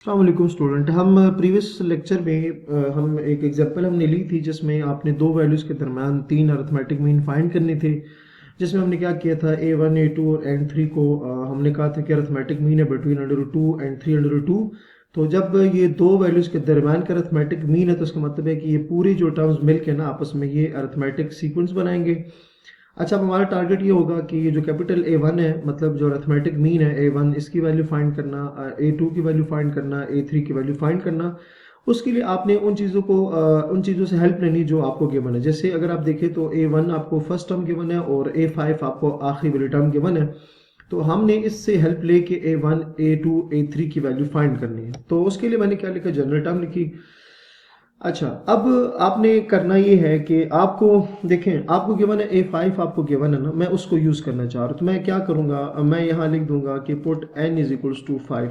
अस्सलाम स्टूडेंट। हम previous lecture में हम एक एग्जांपल हमने ली थी जिसमें आपने दो वैल्यूज़ के दरम्यान तीन अरिथमेटिक मीन फाइंड करने थे। जिसमें हमने क्या किया था, a1 a2 और n3 को हमने कहा था कि अरिथमेटिक मीन है बिटवीन √2 एंड 3√2। तो जब ये दो वैल्यूज़ के दरम्यान का अरिथमेटिक मीन है तो उसका मतलब है कि ये पूरी जो टर्म्स मिल के ना आपस में ये अरिथमेटिक सीक्वेंस बनाएंगे। अच्छा, अब हमारा टारगेट ये होगा कि ये जो कैपिटल A1 है, मतलब जो अरिथमेटिक मीन है A1, इसकी वैल्यू फाइंड करना, A2 की वैल्यू फाइंड करना, A3 की वैल्यू फाइंड करना। उसके लिए आपने उन चीज़ों को उन चीज़ों से हेल्प लेनी जो आपको गिवन है। जैसे अगर आप देखें तो A1 आपको फर्स्ट टर्म गिवन है और A5 आपको आखिरी वाली टर्म गिवन है। तो हमने इससे हेल्प लेके A1 A2 A3 की वैल्यू फाइंड करनी है। तो उसके लिए मैंने क्या लिखा, जनरल टर्म लिखी। अच्छा, अब आपने करना ये है कि आपको देखें, आपको गिवन है A5, आपको गिवन है ना, मैं उसको यूज़ करना चाह रहा हूँ। तो मैं क्या करूँगा, मैं यहाँ लिख दूंगा कि put n is equals to 5।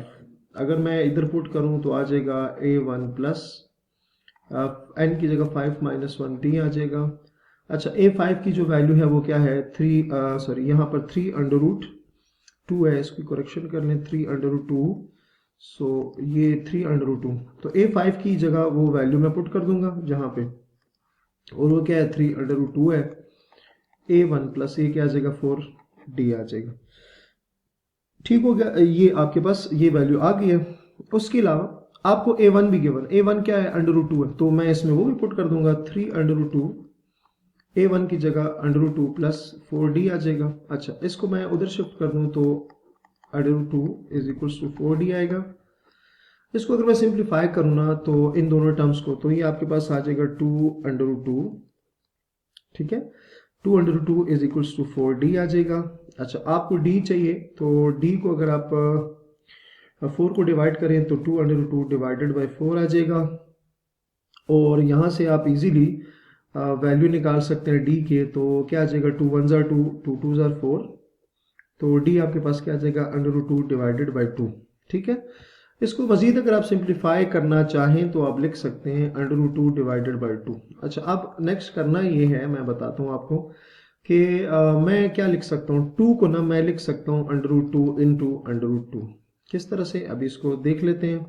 अगर मैं इधर पुट करूँ तो आ जाएगा A1 प्लस n की जगह 5 माइनस 1 d आ जाएगा। अच्छा, A5 की जो वैल्यू है वो क्या है, 3 सॉरी यहाँ पर 3 अंडर रूट 2 है, इसकी करेक्शन कर लें, 3 अंडर रूट 2। सो ये 3 अंडर रूट 2, तो A5 की जगह वो वैल्यू मैं पुट कर दूंगा जहां पे, और वो क्या है, 3 अंडर रूट 2 है। A1 प्लस ये क्या आ जाएगा, 4d आ जाएगा। ठीक हो गया, ये आपके पास ये वैल्यू आ गई है। उसके अलावा आपको A1 भी गिवन, A1 क्या है, अंडर रूट 2 है, तो मैं इसमें वो भी पुट कर दूंगा, 3 अंडर रूट 2। A1 की जगह अंडर रूट 2 प्लस 4d आ जाएगा। अच्छा, इसको मैं उधर शिफ्ट कर दूं तो under root 2 is equals to 4d आएगा। इसको अगर मैं सिंप्लीफाई करूँ ना तो इन दोनों टर्म्स को, तो ये आपके पास आ जाएगा 2 अंडर रूट 2। ठीक है, 2 under root 2 is equals to 4d आ जाएगा। अच्छा, आपको d चाहिए, तो d को अगर आप 4 को डिवाइड करें तो 2 अंडर रूट 2 डिवाइडेड बाई 4 आ जाएगा। और यहाँ से आप इजीली वैल्यू निकाल सकते हैं d के, तो क्या आ जाएगा, 2 1 ज़ार 2, 2 2 ज़ार 4। तो d आपके पास क्या आ जाएगा, अंडर रूट 2 डिवाइडेड बाई 2। ठीक है, इसको मजीद अगर आप सिंप्लीफाई करना चाहें तो आप लिख सकते हैं अंडर रूट 2 डिवाइडेड बाई 2। अच्छा, अब नेक्स्ट करना ये है, मैं बताता हूँ आपको कि मैं क्या लिख सकता हूँ, 2 को ना मैं लिख सकता हूँ under root 2 into under root 2। किस तरह से, अभी इसको देख लेते हैं।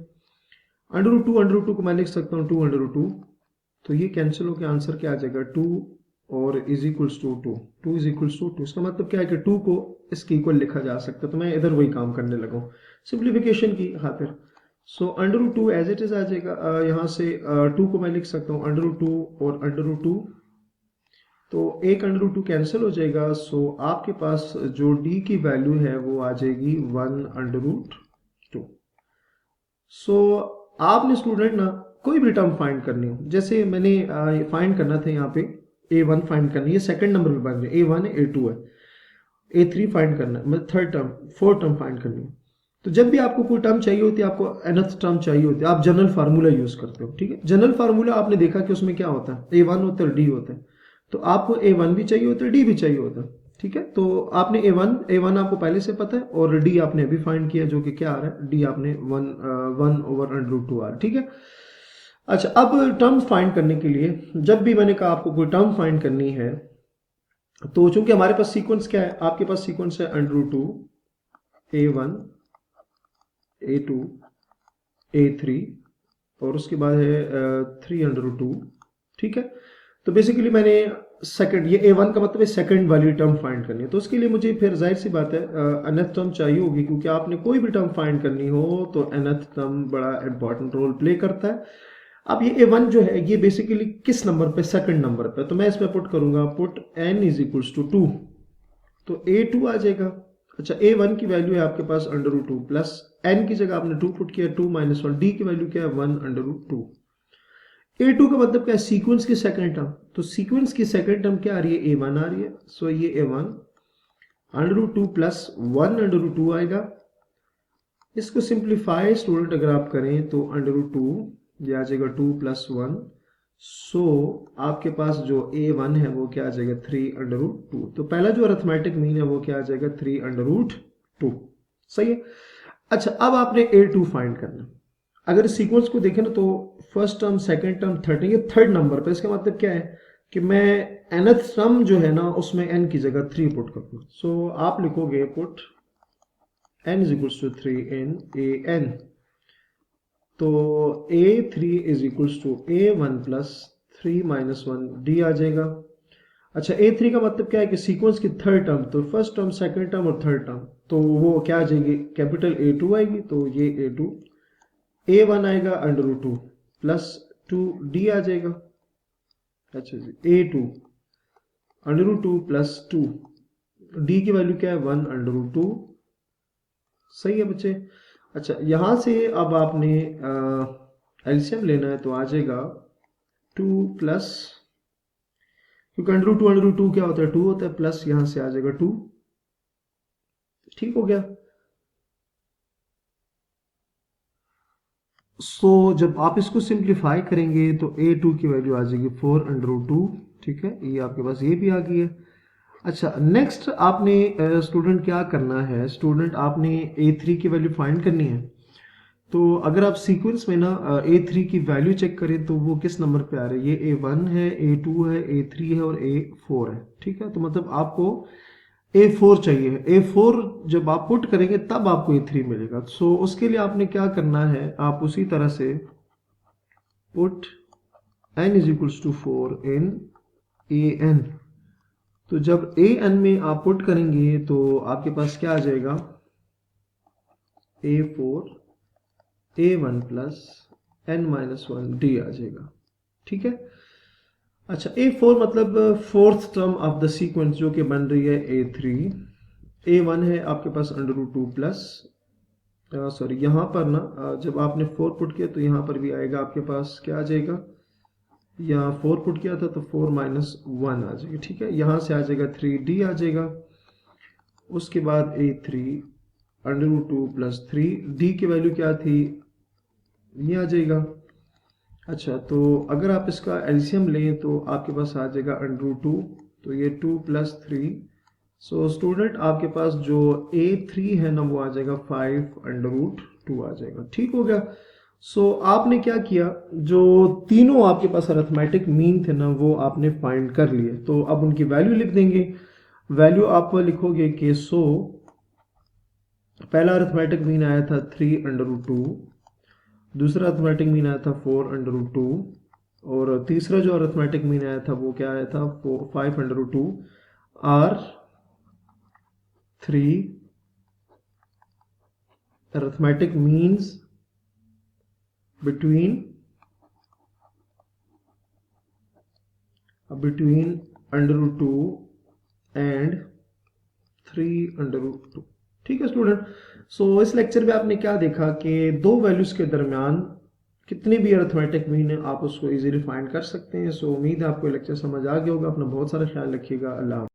अंडर रूट 2 को मैं लिख सकता हूँ 2 अंडर रूट 2, तो ये कैंसिल होकर आंसर क्या आ जाएगा, 2 और is equals to 2। 2 is equals to 2, इसका मतलब क्या है कि 2 को इसके इक्वल लिखा जा सकता है। तो मैं इधर वही काम करने लगा हूँ सिंप्लीफिकेशन की खातिर। So under root 2 as it is आ जाएगा। यहाँ से 2 को मैं लिख सकता हूँ अंडर रूट 2 और अंडर रूट 2, तो एक अंडर रूट 2 कैंसिल हो जाएगा। सो आपके पास जो d की वैल्यू है वो आ जाएगी 1 अंडर रूट 2। सो आपने स्टूडेंट ना कोई भी टर्म फाइंड करनी हो, जैसे मैंने फाइंड करना था यहाँ पे A1 फाइंड करनी है, सेकंड नंबर पे बन रही है, A1 है A2 है, A3 फाइंड करना है, मतलब third term fourth term find करनी है। तो जब भी आपको कोई टर्म चाहिए होती है, आपको nth टर्म चाहिए होती है, आप जनरल फार्मूला यूज करते हो। ठीक है, जनरल फार्मूला आपने देखा कि उसमें क्या होता है, A1 होता है, D होता है। तो आपको A1 भी चाहिए होता है, D भी चाहिए होता है। ठीक है, तो आपने A1 आपको पहले से पता है, और D आपने अभी फाइंड किया, जो कि क्या आ रहा है, D आपने 1 ओवर अंडर रूट 2 आ रहा है। ठीक है, अच्छा, अब टर्म फाइंड करने के लिए, जब भी मैंने कहा आपको कोई टर्म फाइंड करनी है, तो चूंकि हमारे पास सीक्वेंस क्या है, आपके पास सीक्वेंस है under root 2 A1 A2 A3 और उसके बाद है 3 अंडर रूट 2। ठीक है, तो बेसिकली मैंने सेकंड, ये A1 का मतलब है सेकंड वाली टर्म फाइंड करनी है। तो उसके लिए मुझे फिर जाहिर सी बात है nth टर्म चाहिए होगी, क्योंकि आपने कोई भी टर्म फाइंड करनी हो तो nth टर्म बड़ा इंपॉर्टेंट रोल प्ले करता है। अब ये A1 जो है ये बेसिकली किस नंबर पे, सेकंड नंबर पे, तो मैं इसमें पुट करूंगा put n is equals to 2, तो A2 आ जाएगा। अच्छा, A1 की वैल्यू है आपके पास अंडर रूट 2 प्लस n की जगह आपने 2 पुट किया, 2 माइनस 1, d की वैल्यू क्या है, 1 अंडर रूट 2। A2 का मतलब क्या है, सीक्वेंस की सेकंड टर्म, तो सीक्वेंस की सेकंड टर्म क्या आ रही है, A1 आ रही है। सो ये A1 under root 2 plus 1 under root 2 आएगा। इसको सिंप्लीफाई स्टूडेंट अगर आप करें तो अंडर रूट 2 ये आ जाएगा 2 प्लस 1। सो आपके पास जो A1 है वो क्या आ जाएगा, 3 अंडर रूट 2। तो पहला जो अरिथमेटिक मीन है वो क्या आ जाएगा, 3 अंडर रूट 2। सही है। अच्छा, अब आपने A2 फाइंड करना। अगर सीक्वेंस को देखें ना तो first term, second term, third term, ये थर्ड नंबर पे, इसका मतलब क्या है कि मैं nth टर्म जो है ना उसमें n की जगह 3 पुट करूंगा। सो आप लिखोगे put n is equals to 3 in an। तो a3 is equals to a1 plus 3 minus 1 d आ जाएगा। अच्छा a3 का मतलब क्या है कि सीक्वेंस की थर्ड टर्म, तो फर्स्ट टर्म, सेकंड टर्म और थर्ड टर्म, तो वो क्या आ जाएगी, कैपिटल A2 आएगी, तो ये A2, A1 आएगा अंडर रूट 2 प्लस 2d आ जाएगा। अच्छा जी, A2 under root 2 plus 2, d की वैल्यू क्या है 1 अंडर रूट 2। सही है बच्चे। अच्छा यहां से अब आपने एलसीएम लेना है, तो आ जाएगा 2 प्लस, क्योंकि अंडर रूट टू क्या होता है 2 होता है, प्लस यहां से आ जाएगा 2। ठीक हो गया। जब आप इसको सिंप्लीफाई करेंगे तो a2 की वैल्यू आ जाएगी 4 अंडर रूट 2। ठीक है, ये आपके पास ये भी आ गई है। अच्छा नेक्स्ट आपने स्टूडेंट क्या करना है, स्टूडेंट आपने a3 की वैल्यू फाइंड करनी है। तो अगर आप सीक्वेंस में ना a3 की वैल्यू चेक करें तो वो किस नंबर पे आ रही है, ये a1 है, a2 है, a3 है और a4 है। ठीक है, तो मतलब आपको A4 चाहिए। A4 जब आप पुट करेंगे तब आपको A3 मिलेगा। सो उसके लिए आपने क्या करना है, आप उसी तरह से put n is equals to 4 in an। तो जब an में आप पुट करेंगे तो आपके पास क्या आ जाएगा, A4 A1 plus n minus 1 d आ जाएगा। ठीक है। अच्छा A4 मतलब fourth term of the sequence जो कि बन रही है A3। A1 है आपके पास अंडर रूट 2 प्लस, सॉरी यहाँ पर ना जब आपने 4 पुट किया तो यहाँ पर भी आएगा आपके पास क्या आ जाएगा, यहाँ 4 पुट किया था तो 4 माइनस 1 आ जाएगा। ठीक है, यहाँ से आ जाएगा 3d आ जाएगा। उसके बाद A3 under root 2 plus 3d की वैल्यू क्या थी, ये आ जाएगा। अच्छा तो अगर आप इसका एलसीएम लें तो आपके पास आ जाएगा अंडर रूट 2, तो ये 2 प्लस 3। सो स्टूडेंट आपके पास जो A3 है ना वो आ जाएगा 5 अंडर रूट 2 आ जाएगा। ठीक हो गया। सो आपने क्या किया, जो तीनों आपके पास अरिथमेटिक मीन थे ना वो आपने फाइंड कर लिए। तो अब उनकी वैल्यू लिख देंगे। वैल्यू आप लिखोगे कि पहला अरिथमेटिक मीन आया था 3 अंडर रूट 2, दूसरा अरिथमेटिक मीन आया था 4 अंडर रूट 2 और तीसरा जो अरिथमेटिक मीन आया था वो क्या आया था 5 under root 2 are 3 arithmetic means between under root 2 and 3 under root 2। ठीक है स्टूडेंट। सो इस लेक्चर में आपने क्या देखा कि दो वैल्यूज के दरमियान कितने भी अरिथमेटिक मीन है आप उसको इजीली फाइंड कर सकते हैं। सो उम्मीद है आपको लेक्चर समझ आ गया होगा। अपना बहुत सारा ख्याल रखिएगा। अल्लाह।